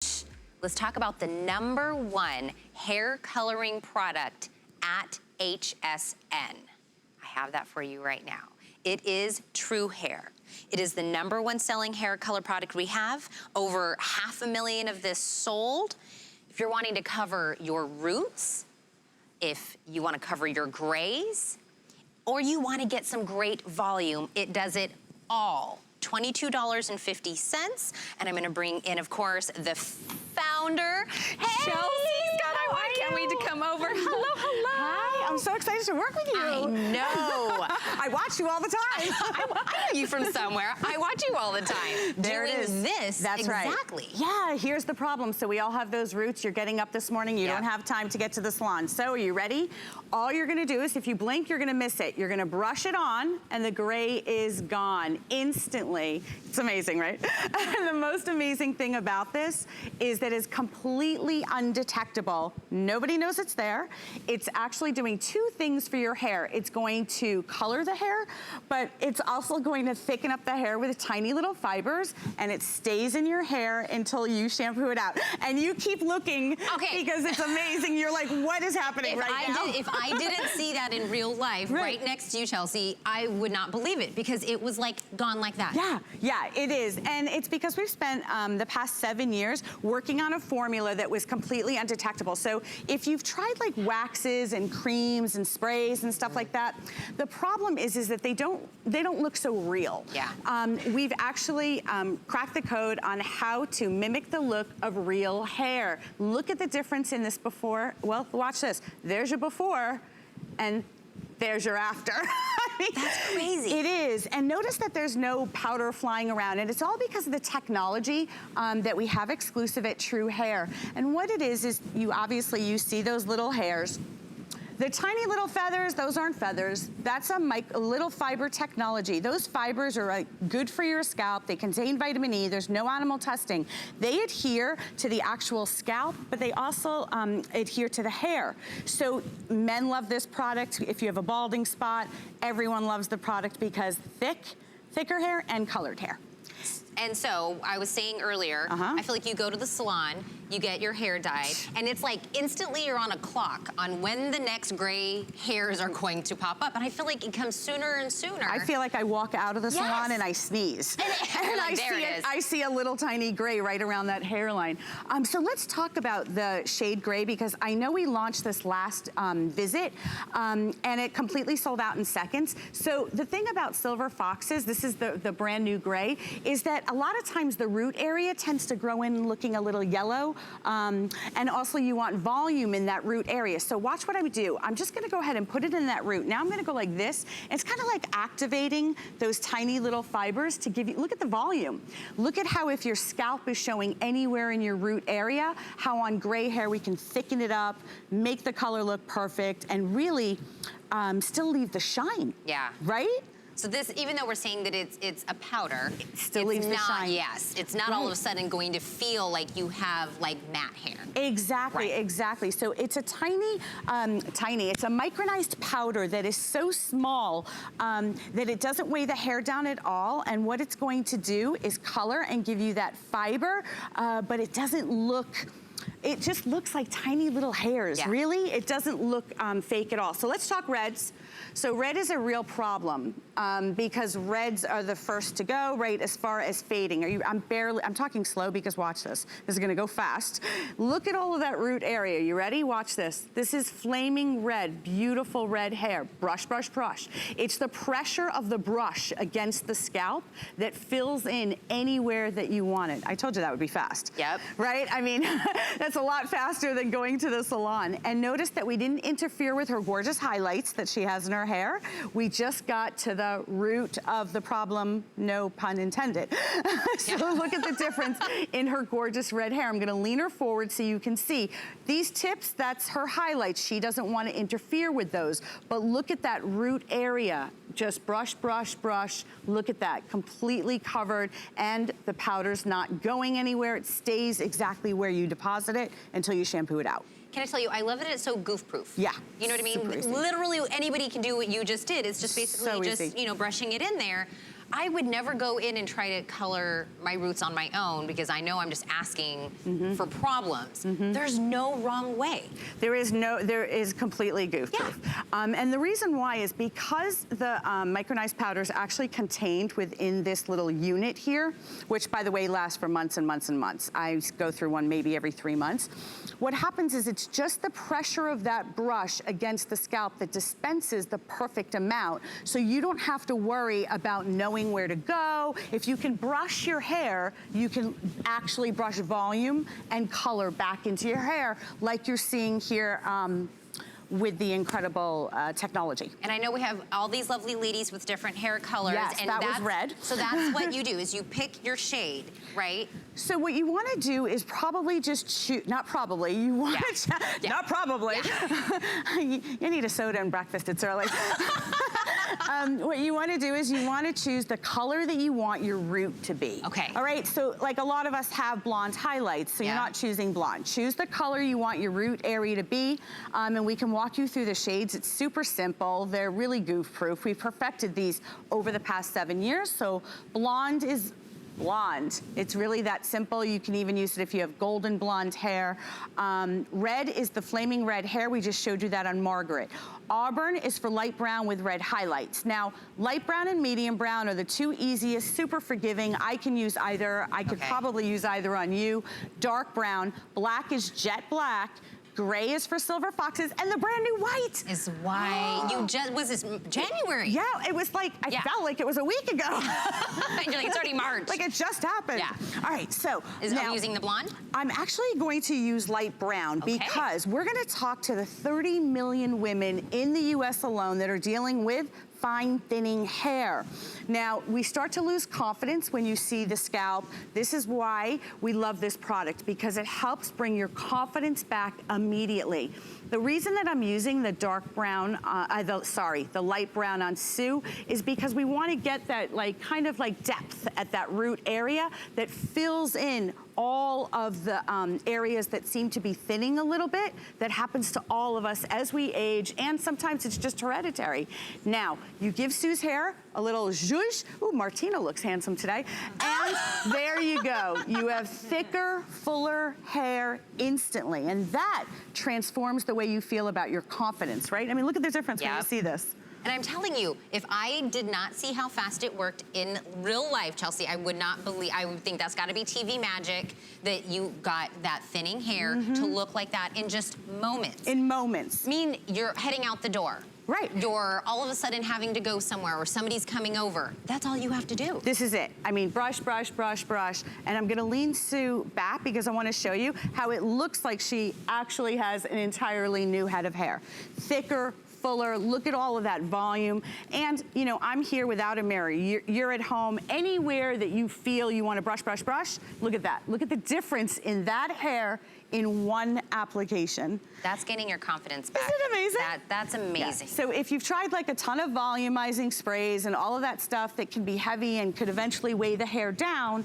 Let's talk about the #1 hair coloring product at HSN. I have that for you right now. It is TRUHAIR. It is the #1 selling hair color product we have. Over 500,000 of this sold. If you're wanting to cover your roots, if you want to cover your grays, or you want to get some great volume, it does it all. $22.50, and I'm gonna bring in, of course, the founder, Hey, Chelsea Scott. I can't wait to come over. Hello, hello. Hi, I'm so excited to work with you. I know. I watch you all the time. I know you from somewhere. I watch you all the time. There it is. This. That's right. Exactly. Yeah, here's the problem. So we all have those roots. You're getting up this morning. You Yeah. don't have time to get to the salon. So are you ready? All you're gonna do is, if you blink, you're gonna miss it. You're gonna brush it on, and the gray is gone instantly. It's amazing, right? And the most amazing thing about this is that it's completely undetectable. Nobody knows it's there. It's actually doing two things for your hair. It's going to color the hair, but it's also going to thicken up the hair with tiny little fibers, and it stays in your hair until you shampoo it out. And you keep looking, because it's amazing. You're like, what is happening now? If I didn't see that in real life, right next to you, Chelsea, I would not believe it, because it was like gone like that. Yeah, it is. And it's because we've spent the past 7 years working on a formula that was completely undetectable. So if you've tried like waxes and creams and sprays and stuff like that, the problem is that they don't look so real. Yeah. We've actually cracked the code on how to mimic the look of real hair. Look at the difference in this before. Well, watch this. There's your before, and there's your after. That's crazy. It is, and notice that there's no powder flying around, and it's all because of the technology that we have exclusive at TRUHAIR. And what it is you see those little hairs. The tiny little feathers, those aren't feathers. That's a little fiber technology. Those fibers are good for your scalp. They contain vitamin E. There's no animal testing. They adhere to the actual scalp, but they also adhere to the hair. So men love this product. If you have a balding spot, everyone loves the product because thicker hair and colored hair. And so, I was saying earlier, I feel like you go to the salon, you get your hair dyed, and it's like instantly you're on a clock on when the next gray hairs are going to pop up. And I feel like it comes sooner and sooner. I feel like I walk out of the salon and I sneeze. And I see a little tiny gray right around that hairline. So let's talk about the shade gray, because I know we launched this last visit, and it completely sold out in seconds. So the thing about Silver Foxes, this is the brand new gray, is that a lot of times the root area tends to grow in looking a little yellow, and also you want volume in that root area. So watch what I would do. I'm just gonna go ahead and put it in that root. Now I'm gonna go like this. It's kind of like activating those tiny little fibers to give you, look at the volume. Look at how, if your scalp is showing anywhere in your root area, how on gray hair we can thicken it up, make the color look perfect, and really still leave the shine. Yeah. Right? So this, even though we're saying that it's a powder, it still leaves the shine. Yes, it's not all of a sudden going to feel like you have like matte hair. Exactly, exactly. So it's a tiny, it's a micronized powder that is so small that it doesn't weigh the hair down at all. And what it's going to do is color and give you that fiber, but it doesn't look, it just looks like tiny little hairs. Yeah. Really, it doesn't look fake at all. So let's talk reds. So red is a real problem because reds are the first to go, right, as far as fading. I'm talking slow because watch this. This is gonna go fast. Look at all of that root area. You ready? Watch this. This is flaming red, beautiful red hair. Brush, brush, brush. It's the pressure of the brush against the scalp that fills in anywhere that you want it. I told you that would be fast. Yep. Right? I mean, that's a lot faster than going to the salon. And notice that we didn't interfere with her gorgeous highlights that she has in her hair. We just got to the root of the problem, no pun intended. So look at the difference in her gorgeous red hair. I'm gonna lean her forward so you can see. These tips, that's her highlights. She doesn't want to interfere with those. But look at that root area. Just brush, brush, brush. Look at that, completely covered, and the powder's not going anywhere. It stays exactly where you deposit it until you shampoo it out. Can I tell you, I love that it's so goof-proof. Yeah. You know what I mean? Literally anybody can do what you just did. It's just basically so just, easy. you know, brushing it in there. I would never go in and try to color my roots on my own because I know I'm just asking for problems. There's no wrong way. There is completely goof-proof. And the reason why is because the micronized powder is actually contained within this little unit here, which by the way lasts for months and months and months. I go through one maybe every 3 months. What happens is it's just the pressure of that brush against the scalp that dispenses the perfect amount, so you don't have to worry about knowing where to go. If you can brush your hair, you can actually brush volume and color back into your hair like you're seeing here with the incredible technology. And I know we have all these lovely ladies with different hair colors. Yes, and that was red. So that's what you do, is you pick your shade, right? So what you want to do is probably just choose, not probably, you want to, not probably. You need a soda and breakfast, it's early. What you want to do is you want to choose the color that you want your root to be. Okay. All right, so like a lot of us have blonde highlights, so you're not choosing blonde. Choose the color you want your root area to be, and we can walk you through the shades. It's super simple. They're really goof-proof. We've perfected these over the past 7 years, so blonde is blonde. It's really that simple. You can even use it if you have golden blonde hair. Red is the flaming red hair. We just showed you that on Margaret. Auburn is for light brown with red highlights. Now, light brown and medium brown are the two easiest, super forgiving. I can use either. I could probably use either on you. Dark brown. Black is jet black. Gray is for silver foxes, and the brand new white is why you just, was this January? Yeah, it was like, I felt like it was a week ago. You're like, it's already March. Like it just happened. Yeah. All right, so are you using the blonde? I'm actually going to use light brown because we're gonna talk to the 30 million women in the US alone that are dealing with fine thinning hair. Now, we start to lose confidence when you see the scalp. This is why we love this product, because it helps bring your confidence back immediately. The reason that I'm using the dark brown, the light brown on Sue is because we want to get that kind of depth at that root area that fills in all of the areas that seem to be thinning a little bit. That happens to all of us as we age, and sometimes it's just hereditary. Now, you give Sue's hair a little zhuzh. Ooh, Martina looks handsome today. And there you go. You have thicker, fuller hair instantly, and that transforms the way you feel about your confidence, right? I mean, look at the difference when you see this. And I'm telling you, if I did not see how fast it worked in real life, Chelsea, I would not believe, I would think that's gotta be TV magic, that you got that thinning hair to look like that in just moments. In moments. I mean, you're heading out the door. Right. You're all of a sudden having to go somewhere or somebody's coming over. That's all you have to do. This is it. I mean, brush, brush, brush, brush. And I'm gonna lean Sue back because I wanna show you how it looks like she actually has an entirely new head of hair. Thicker, fuller, look at all of that volume. And, you know, I'm here without a mirror. You're at home, anywhere that you feel you wanna brush, brush, brush, look at that. Look at the difference in that hair in one application. That's getting your confidence back. Isn't it amazing? That's amazing. Yeah. So if you've tried like a ton of volumizing sprays and all of that stuff that can be heavy and could eventually weigh the hair down,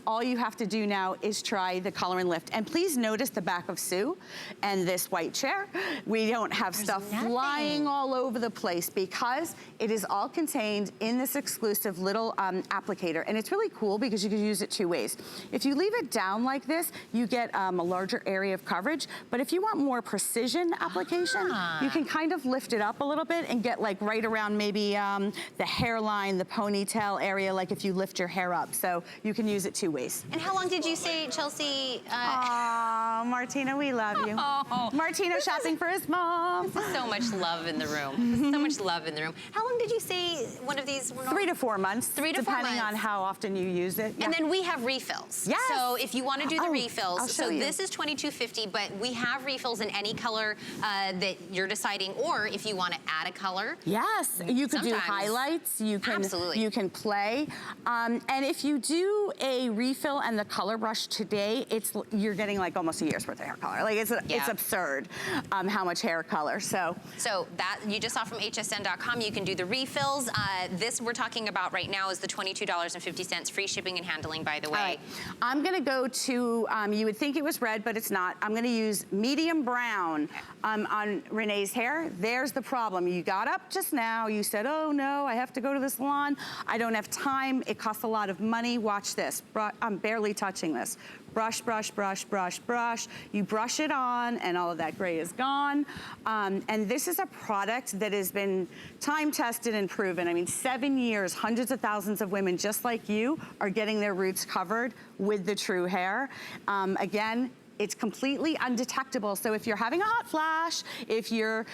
all you have to do now is try the Color and Lift. And please notice the back of Sue and this white chair. We don't have stuff flying all over the place because it is all contained in this exclusive little applicator. And it's really cool because you can use it two ways. If you leave it down like this, you get a larger area of coverage. But if you want more precision application, you can kind of lift it up a little bit and get like right around maybe the hairline, the ponytail area, like if you lift your hair up. So you can use it two ways. And how long did you say, Chelsea? Oh, Martina, we love you. Martina shopping for his mom. This is so much love in the room. This is so much love in the room. How long did you say one of these? 3 to 4 months. 3 to 4 months. Depending on how often you use it. And then we have refills. Yes. So if you want to do the refills, I'll show you. This is $22.50, but we have refills in any color that you're deciding, or if you want to add a color. Yes, you could do highlights. You can you can play, and if you do a refill and the color brush today, you're getting like almost a year. years worth of hair color. Like it's absurd how much hair color. So that you just saw from hsn.com. You can do the refills. This we're talking about right now is the $22.50, free shipping and handling, by the way. All right. I'm gonna go to, you would think it was red, but it's not. I'm gonna use medium brown on Renee's hair. There's the problem. You got up just now, you said, oh no, I have to go to the salon. I don't have time, it costs a lot of money. Watch this, I'm barely touching this. Brush, brush, brush, brush, brush. You brush it on and all of that gray is gone. And this is a product that has been time tested and proven. I mean, 7 years, hundreds of thousands of women just like you are getting their roots covered with the TRUHAIR. Again, it's completely undetectable. So if you're having a hot flash, if you're,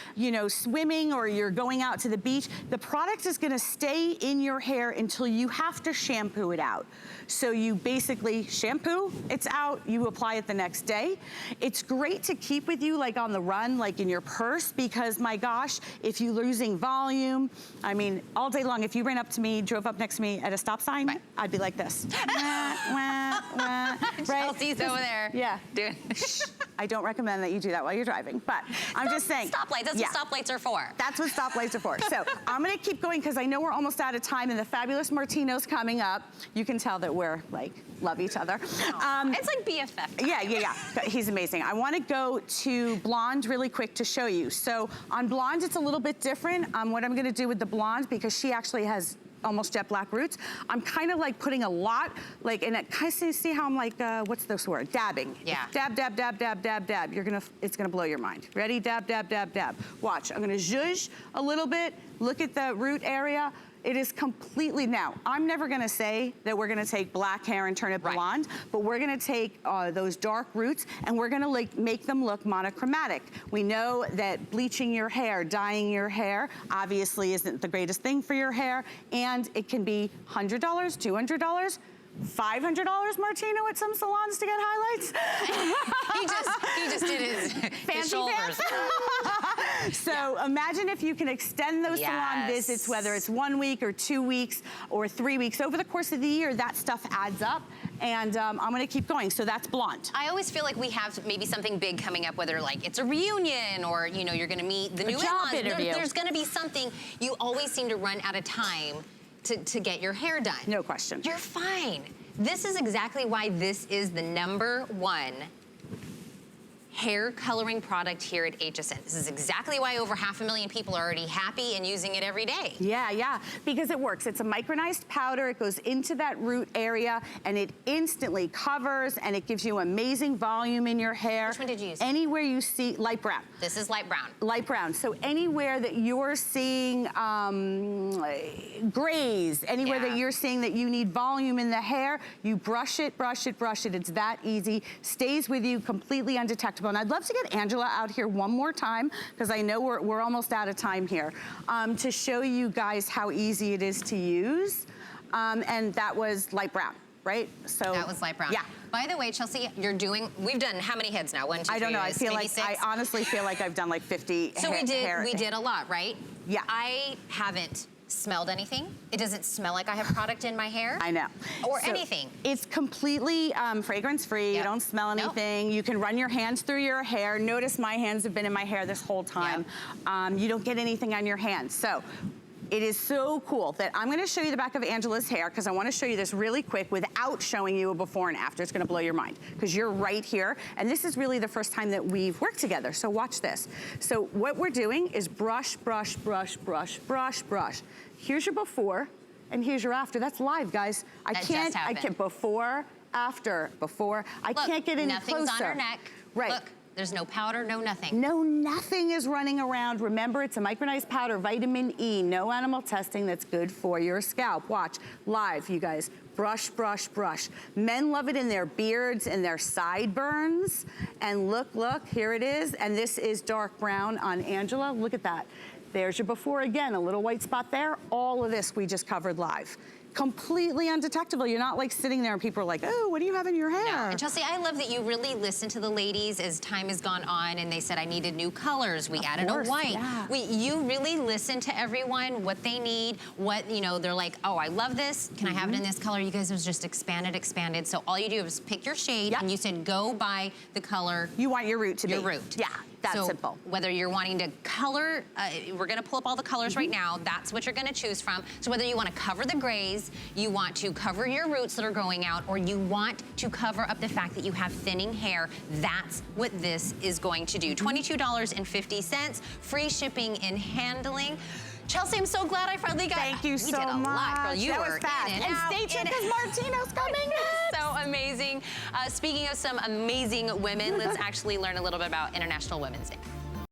swimming or you're going out to the beach, the product is gonna stay in your hair until you have to shampoo it out. So you basically shampoo, it's out, you apply it the next day. It's great to keep with you like on the run, like in your purse, because my gosh, if you're losing volume, I mean, all day long, if you ran up to me, drove up next to me at a stop sign, right. I'd be like this. Wah, wah, wah, right? Chelsea's over there. Yeah. Doing I don't recommend that you do that while you're driving, but I'm just saying. Stoplights, that's what stoplights are for. That's what stoplights are for. So I'm gonna keep going because I know we're almost out of time and the fabulous Martino's coming up. You can tell that we're like, love each other. It's like BFF. Yeah. He's amazing. I wanna go to blonde really quick to show you. So on blonde, it's a little bit different. What I'm gonna do with the blonde, because she actually has almost jet black roots. I'm kind of like putting a lot, like, and it kind of see how I'm like, what's this word? Dabbing. Yeah. Dab, dab, dab, dab, dab, dab. It's gonna blow your mind. Ready? Dab, dab, dab, dab. Watch, I'm gonna zhuzh a little bit. Look at the root area. It is completely, now, I'm never gonna say that we're gonna take black hair and turn it blonde, but we're gonna take those dark roots and we're gonna make them look monochromatic. We know that bleaching your hair, dyeing your hair, obviously isn't the greatest thing for your hair, and it can be $100, $200, $500, Martino, at some salons to get highlights. he just did his shoulders. So imagine if you can extend those salon visits, whether it's 1 week or 2 weeks or 3 weeks. Over the course of the year, that stuff adds up. And I'm gonna keep going, so that's blonde. I always feel like we have maybe something big coming up, whether like it's a reunion or you're gonna meet the new job interview. There's gonna be something. You always seem to run out of time to get your hair done. No question. You're fine. This is exactly why this is the #1 hair coloring product here at HSN. This is exactly why over 500,000 people are already happy and using it every day. Yeah, because it works. It's a micronized powder. It goes into that root area and it instantly covers and it gives you amazing volume in your hair. Which one did you use? Anywhere you see, light brown. This is light brown. Light brown. So anywhere that you're seeing grays, anywhere that you're seeing that you need volume in the hair, you brush it, brush it, brush it. It's that easy. Stays with you completely undetectable. And I'd love to get Angela out here one more time, because I know we're almost out of time here, to show you guys how easy it is to use. And that was light brown, right? So that was light brown. Yeah. By the way, Chelsea, we've done how many heads now? 1, 2, 3, I don't know. I feel like 6? I honestly feel like I've done like 50 So we did a lot, right? Yeah. I haven't smelled anything. It doesn't smell like I have product in my hair. I know. Or anything. It's completely fragrance-free. You don't smell anything. You can run your hands through your hair. Notice my hands have been in my hair this whole time. You don't get anything on your hands. So it is so cool that I'm gonna show you the back of Angela's hair, because I wanna show you this really quick without showing you a before and after. It's gonna blow your mind, because you're right here. And this is really the first time that we've worked together, so watch this. So what we're doing is brush, brush, brush, brush, brush, brush. Here's your before, and here's your after. That's live, guys. I can't, before, after, before. I can't get any closer. Nothing's on her neck. Right. Look. There's no powder, no nothing. No, nothing is running around. Remember, it's a micronized powder, vitamin E, no animal testing, that's good for your scalp. Watch, live, you guys. Brush, brush, brush. Men love it in their beards and their sideburns. And look, here it is. And this is dark brown on Angela. Look at that. There's your before again, a little white spot there. All of this we just covered live. completely undetectable. You're not like sitting there and people are like, oh, what do you have in your hair? No. And Chelsea, I love that you really listen to the ladies as time has gone on and they said, I needed new colors. We added a white. Yeah. You really listen to everyone, what they need, what, you know, they're like, oh, I love this. Can I have it in this color? You guys have just expanded. So all you do is pick your shade and you said, go by the color. You want your root to be. Your root. Yeah, that's so simple. Whether you're wanting to color, we're gonna pull up all the colors right now. That's what you're gonna choose from. So whether you wanna cover the grays, you want to cover your roots that are growing out, or you want to cover up the fact that you have thinning hair, that's what this is going to do. $22.50, free shipping and handling. Chelsea, I'm so glad I finally got. Thank you so much. We did a lot, girl. You were fast. in and And out, stay tuned because Martino's coming next. So amazing. Speaking of some amazing women, let's actually learn a little bit about International Women's Day.